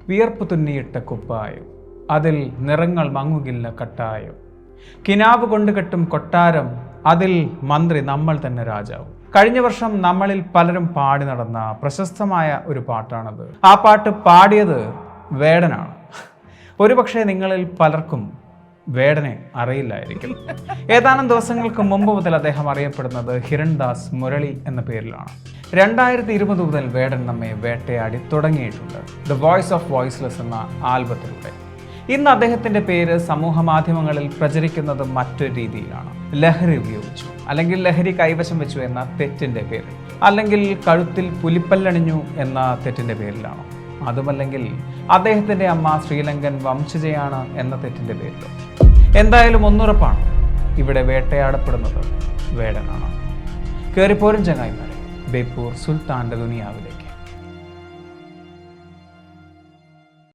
വിയർപ്പ് തുന്നിയിട്ട കുപ്പായം, അതിൽ നിറങ്ങൾ മങ്ങുകില്ല കട്ടായം. കിനാവ് കൊണ്ട് കെട്ടും കൊട്ടാരം, അതിൽ മന്ത്രി നമ്മൾ തന്നെ രാജാവും. കഴിഞ്ഞ വർഷം നമ്മളിൽ പലരും പാടി നടന്ന പ്രശസ്തമായ ഒരു പാട്ടാണത്. ആ പാട്ട് പാടിയത് വേടനാണ്. ഒരുപക്ഷെ നിങ്ങളിൽ പലർക്കും വേടനെ അറിയില്ലായിരിക്കും. ഏതാനും ദിവസങ്ങൾക്ക് മുമ്പ് മുതൽ അദ്ദേഹം അറിയപ്പെടുന്നത് ഹിരൺദാസ് മുരളി എന്ന പേരിലാണ്. 2020 മുതൽ വേടൻ നമ്മെ വേട്ടയാടി തുടങ്ങിയിട്ടുണ്ട് ദ വോയിസ് ഓഫ് വോയിസ്ലെസ് എന്ന ആൽബത്തിലൂടെ. ഇന്ന് അദ്ദേഹത്തിന്റെ പേര് സമൂഹ മാധ്യമങ്ങളിൽ പ്രചരിക്കുന്നത് മറ്റൊരു രീതിയിലാണ്. ലഹരി ഉപയോഗിച്ചു, അല്ലെങ്കിൽ ലഹരി കൈവശം വെച്ചു എന്ന തെറ്റിന്റെ പേരിൽ, അല്ലെങ്കിൽ കഴുത്തിൽ പുലിപ്പല്ലണിഞ്ഞു എന്ന തെറ്റിന്റെ പേരിലാണോ, അതുമല്ലെങ്കിൽ അദ്ദേഹത്തിന്റെ അമ്മ ശ്രീലങ്കൻ വംശജയാണ് എന്ന തെറ്റിന്റെ പേരിലോ. എന്തായാലും ഒന്നുറപ്പാണ്, ഇവിടെ വേട്ടയാടപ്പെടുന്നത് വേടനാണ്. കയറിപ്പോരും ചങ്ങായിമാരെ ബേപ്പൂർ സുൽത്താന്റെ ദുനിയാവിലെ.